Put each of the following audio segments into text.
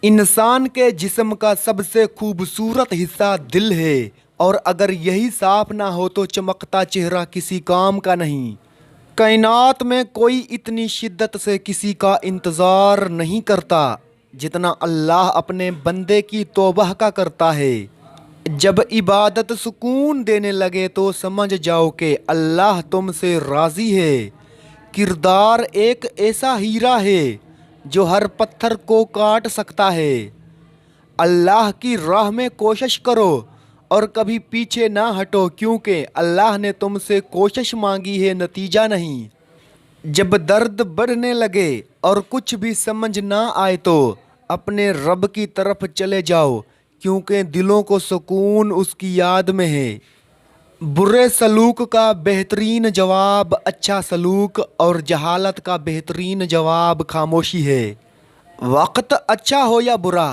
انسان کے جسم کا سب سے خوبصورت حصہ دل ہے، اور اگر یہی صاف نہ ہو تو چمکتا چہرہ کسی کام کا نہیں۔ کائنات میں کوئی اتنی شدت سے کسی کا انتظار نہیں کرتا جتنا اللہ اپنے بندے کی توبہ کا کرتا ہے۔ جب عبادت سکون دینے لگے تو سمجھ جاؤ کہ اللہ تم سے راضی ہے۔ کردار ایک ایسا ہیرا ہے جو ہر پتھر کو کاٹ سکتا ہے۔ اللہ کی راہ میں کوشش کرو اور کبھی پیچھے نہ ہٹو، کیونکہ اللہ نے تم سے کوشش مانگی ہے، نتیجہ نہیں۔ جب درد بڑھنے لگے اور کچھ بھی سمجھ نہ آئے تو اپنے رب کی طرف چلے جاؤ، کیونکہ دلوں کو سکون اس کی یاد میں ہے۔ برے سلوک کا بہترین جواب اچھا سلوک، اور جہالت کا بہترین جواب خاموشی ہے۔ وقت اچھا ہو یا برا،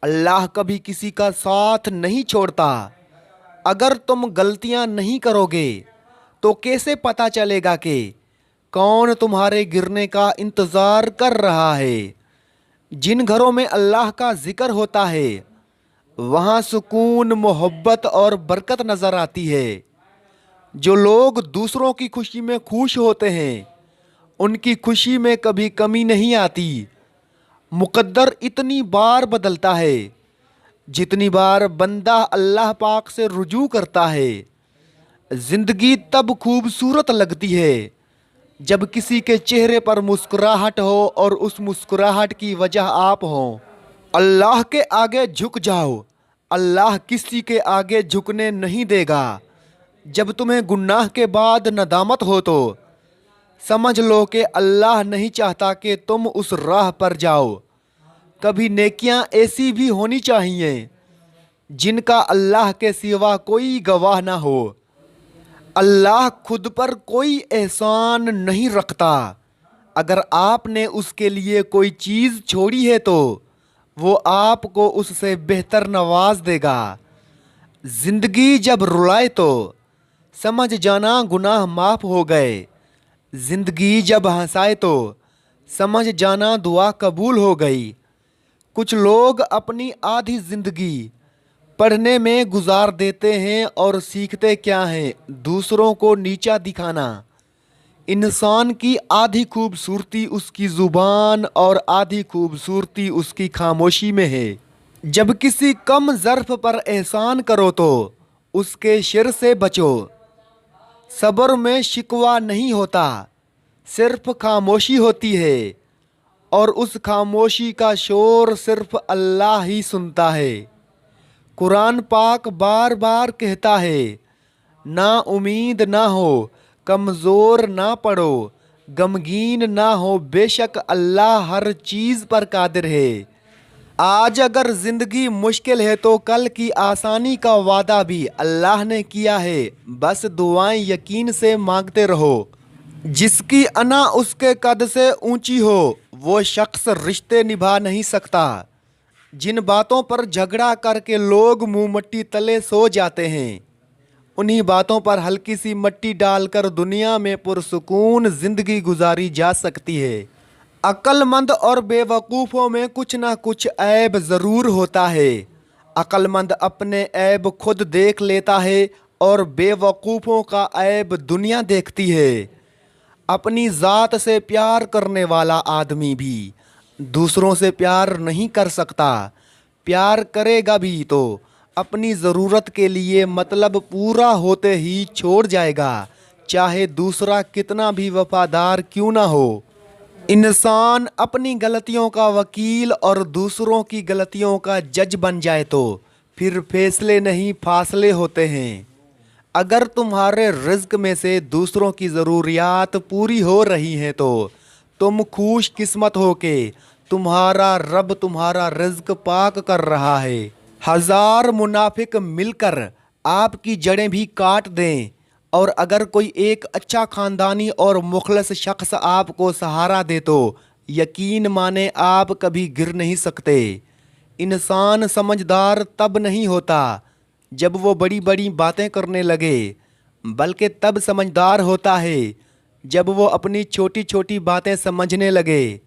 اللہ کبھی کسی کا ساتھ نہیں چھوڑتا۔ اگر تم غلطیاں نہیں کرو گے تو کیسے پتہ چلے گا کہ کون تمہارے گرنے کا انتظار کر رہا ہے؟ جن گھروں میں اللہ کا ذکر ہوتا ہے وہاں سکون، محبت اور برکت نظر آتی ہے۔ جو لوگ دوسروں کی خوشی میں خوش ہوتے ہیں ان کی خوشی میں کبھی کمی نہیں آتی۔ مقدر اتنی بار بدلتا ہے جتنی بار بندہ اللہ پاک سے رجوع کرتا ہے۔ زندگی تب خوبصورت لگتی ہے جب کسی کے چہرے پر مسکراہٹ ہو اور اس مسکراہٹ کی وجہ آپ ہوں۔ اللہ کے آگے جھک جاؤ، اللہ کسی کے آگے جھکنے نہیں دے گا۔ جب تمہیں گناہ کے بعد ندامت ہو تو سمجھ لو کہ اللہ نہیں چاہتا کہ تم اس راہ پر جاؤ۔ کبھی نیکیاں ایسی بھی ہونی چاہیے جن کا اللہ کے سوا کوئی گواہ نہ ہو۔ اللہ خود پر کوئی احسان نہیں رکھتا۔ اگر آپ نے اس کے لیے کوئی چیز چھوڑی ہے تو وہ آپ کو اس سے بہتر نواز دے گا۔ زندگی جب رلائے تو سمجھ جانا گناہ معاف ہو گئے۔ زندگی جب ہنسائے تو سمجھ جانا دعا قبول ہو گئی۔ کچھ لوگ اپنی آدھی زندگی پڑھنے میں گزار دیتے ہیں اور سیکھتے کیا ہیں؟ دوسروں کو نیچا دکھانا۔ انسان کی آدھی خوبصورتی اس کی زبان اور آدھی خوبصورتی اس کی خاموشی میں ہے۔ جب کسی کم ظرف پر احسان کرو تو اس کے شر سے بچو۔ صبر میں شکوہ نہیں ہوتا، صرف خاموشی ہوتی ہے، اور اس خاموشی کا شور صرف اللہ ہی سنتا ہے۔ قرآن پاک بار بار کہتا ہے، نا امید نہ ہو، کمزور نہ پڑو، غمگین نہ ہو، بے شک اللہ ہر چیز پر قادر ہے۔ آج اگر زندگی مشکل ہے تو کل کی آسانی کا وعدہ بھی اللہ نے کیا ہے، بس دعائیں یقین سے مانگتے رہو۔ جس کی انا اس کے قد سے اونچی ہو وہ شخص رشتے نبھا نہیں سکتا۔ جن باتوں پر جھگڑا کر کے لوگ منہ مٹی تلے سو جاتے ہیں، انہی باتوں پر ہلکی سی مٹی ڈال کر دنیا میں پرسکون زندگی گزاری جا سکتی ہے۔ عقل مند اور بے وقوفوں میں کچھ نہ کچھ عیب ضرور ہوتا ہے۔ عقل مند اپنے عیب خود دیکھ لیتا ہے اور بے وقوفوں کا عیب دنیا دیکھتی ہے۔ اپنی ذات سے پیار کرنے والا آدمی بھی دوسروں سے پیار نہیں کر سکتا۔ پیار کرے گا بھی تو اپنی ضرورت کے لیے مطلب پورا ہوتے ہی چھوڑ جائے گا، چاہے دوسرا کتنا بھی وفادار کیوں نہ ہو۔ انسان اپنی غلطیوں کا وکیل اور دوسروں کی غلطیوں کا جج بن جائے تو پھر فیصلے نہیں فاصلے ہوتے ہیں۔ اگر تمہارے رزق میں سے دوسروں کی ضروریات پوری ہو رہی ہیں تو تم خوش قسمت ہو کہ تمہارا رب تمہارا رزق پاک کر رہا ہے۔ ہزار منافق مل کر آپ کی جڑیں بھی کاٹ دیں، اور اگر کوئی ایک اچھا خاندانی اور مخلص شخص آپ کو سہارا دے تو یقین مانے آپ کبھی گر نہیں سکتے۔ انسان سمجھدار تب نہیں ہوتا جب وہ بڑی بڑی باتیں کرنے لگے، بلکہ تب سمجھدار ہوتا ہے جب وہ اپنی چھوٹی چھوٹی باتیں سمجھنے لگے۔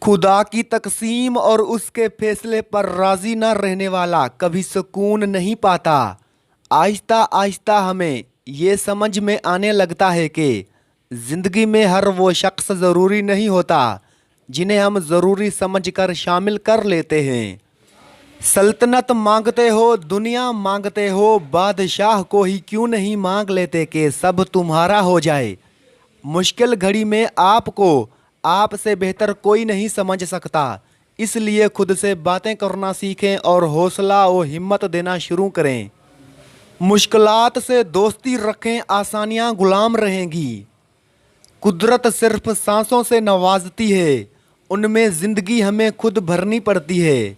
खुदा की तकसीम और उसके फैसले पर राज़ी न रहने वाला कभी सुकून नहीं पाता। आहिस्ता आहिस्ता हमें ये समझ में आने लगता है कि ज़िंदगी में हर वो शख्स ज़रूरी नहीं होता जिन्हें हम ज़रूरी समझकर शामिल कर लेते हैं। सल्तनत मांगते हो, दुनिया मांगते हो, बादशाह को ही क्यों नहीं मांग लेते कि सब तुम्हारा हो जाए। मुश्किल घड़ी में आपको आपसे बेहतर कोई नहीं समझ सकता, इसलिए खुद से बातें करना सीखें और हौसला और हिम्मत देना शुरू करें। मुश्किलात से दोस्ती रखें, आसानियां गुलाम रहेंगी। कुदरत सिर्फ सांसों से नवाजती है, उनमें ज़िंदगी हमें खुद भरनी पड़ती है।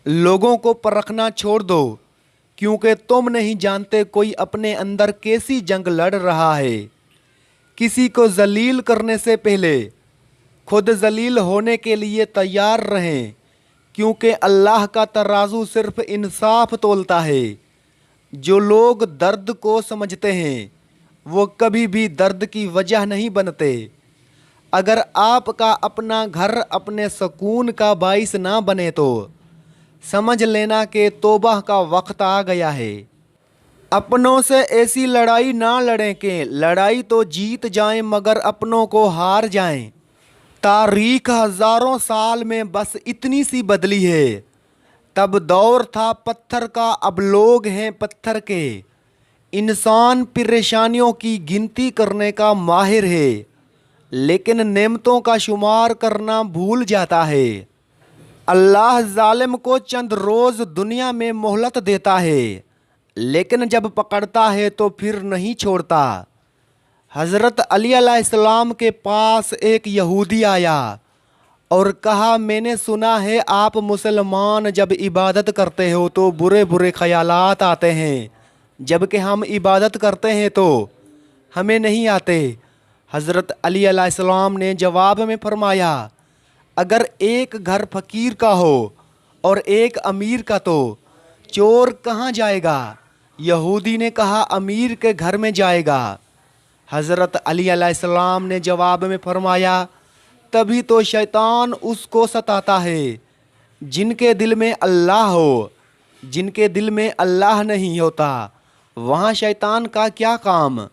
लोगों को परखना छोड़ दो, क्योंकि तुम नहीं जानते कोई अपने अंदर कैसी जंग लड़ रहा है। किसी को जलील करने से पहले खुद जलील होने के लिए तैयार रहें, क्योंकि अल्लाह का तराजू सिर्फ इंसाफ तोलता है। जो लोग दर्द को समझते हैं वो कभी भी दर्द की वजह नहीं बनते। अगर आपका अपना घर अपने सुकून का बाइस ना बने तो समझ लेना कि तौबा का वक्त आ गया है। अपनों से ऐसी लड़ाई ना लड़ें कि लड़ाई तो जीत जाएं मगर अपनों को हार जाएं। तारीख हजारों साल में बस इतनी सी बदली है। तब दौर था पत्थर का, अब लोग हैं पत्थर के। इंसान परेशानियों की गिनती करने का माहिर है, लेकिन नेमतों का शुमार करना भूल जाता है। अल्लाह जालिम को चंद रोज़ दुनिया में मोहलत देता है, लेकिन जब पकड़ता है तो फिर नहीं छोड़ता। हज़रत अली अलैहिस्सलाम के पास एक यहूदी आया और कहा, मैंने सुना है आप मुसलमान जब इबादत करते हो तो बुरे बुरे ख्यालात आते हैं, जबकि हम इबादत करते हैं तो हमें नहीं आते। हज़रत अली अलैहिस्सलाम ने जवाब में फरमाया, अगर एक घर फ़कीर का हो और एक अमीर का तो चोर कहाँ जाएगा? यहूदी ने कहा, अमीर के घर में जाएगा। हज़रत अली अलैहिस्सलाम ने जवाब में फरमाया, तभी तो शैतान उसको सताता है। जिनके दिल में अल्लाह हो, जिनके दिल में अल्लाह नहीं होता, वहाँ शैतान का क्या काम।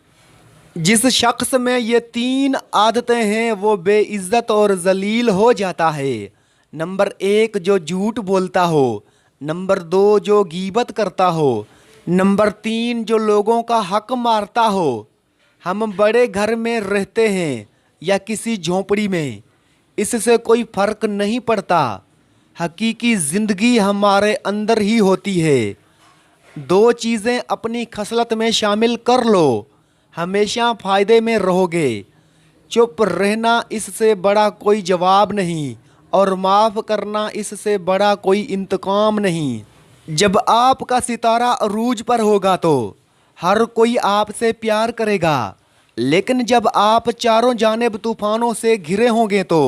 जिस शख्स में ये तीन आदतें हैं वो बेइज्जत और जलील हो जाता है। नंबर 1, जो झूठ बोलता हो। नंबर 2, जो गीबत करता हो। नंबर 3, जो लोगों का हक मारता हो। हम बड़े घर में रहते हैं या किसी झोंपड़ी में, इससे कोई फ़र्क नहीं पड़ता। हकीकी ज़िंदगी हमारे अंदर ही होती है। 2 चीज़ें अपनी खसलत में शामिल कर लो, हमेशा फ़ायदे में रहोगे। चुप रहना इससे बड़ा कोई जवाब नहीं, और माफ़ करना इससे बड़ा कोई इंतकाम नहीं। जब आपका सितारा अरूज पर होगा तो हर कोई आपसे प्यार करेगा, लेकिन जब आप चारों जानिब तूफ़ानों से घिरे होंगे तो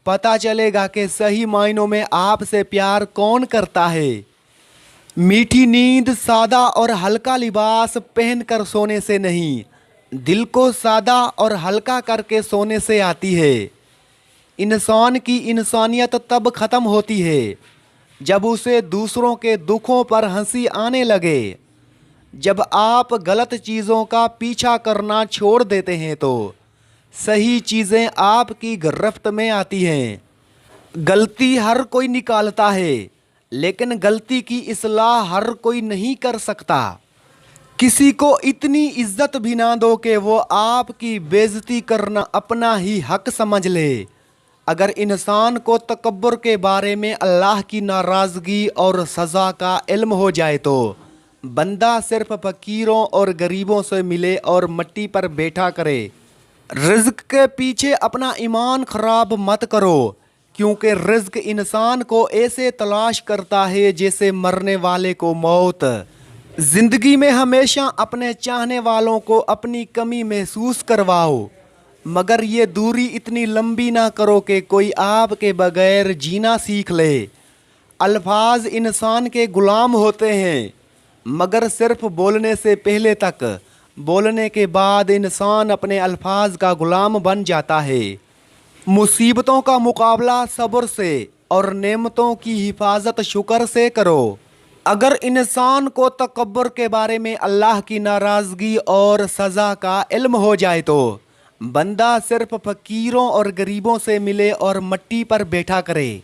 पता चलेगा कि सही मायनों में आपसे प्यार कौन करता है। मीठी नींद सादा और हल्का लिबास पहनकर सोने से नहीं, दिल को सादा और हल्का करके सोने से आती है। इंसान की इंसानियत तब ख़त्म होती है जब उसे दूसरों के दुखों पर हंसी आने लगे। जब आप गलत चीज़ों का पीछा करना छोड़ देते हैं तो सही चीज़ें आपकी गिरफ्त में आती हैं। गलती हर कोई निकालता है, लेकिन गलती की इस्लाह हर कोई नहीं कर सकता। किसी को इतनी इज्जत भी ना दो कि वो आपकी बेइज्जती करना अपना ही हक समझ ले। अगर इंसान को तकब्बुर के बारे में अल्लाह की नाराज़गी और सज़ा का इल्म हो जाए तो बंदा सिर्फ फ़कीरों और गरीबों से मिले और मिट्टी पर बैठा करे। रिज़्क के पीछे अपना ईमान ख़राब मत करो, क्योंकि रिज़्क इंसान को ऐसे तलाश करता है जैसे मरने वाले को मौत। ज़िंदगी में हमेशा अपने चाहने वालों को अपनी कमी महसूस करवाओ, मगर ये दूरी इतनी लंबी ना करो कि कोई आपके बगैर जीना सीख ले। अल्फाज इंसान के ग़ुलाम होते हैं, मगर सिर्फ बोलने से पहले तक, बोलने के बाद इंसान अपने अल्फाज का ग़ुलाम बन जाता है। मुसीबतों का मुकाबला सब्र से और नेमतों की हिफाजत शुक्र से करो। अगर इंसान को तकब्बुर के बारे में अल्लाह की नाराज़गी और सज़ा का इल्म हो जाए तो बंदा सिर्फ फ़कीरों और गरीबों से मिले और मट्टी पर बैठा करे।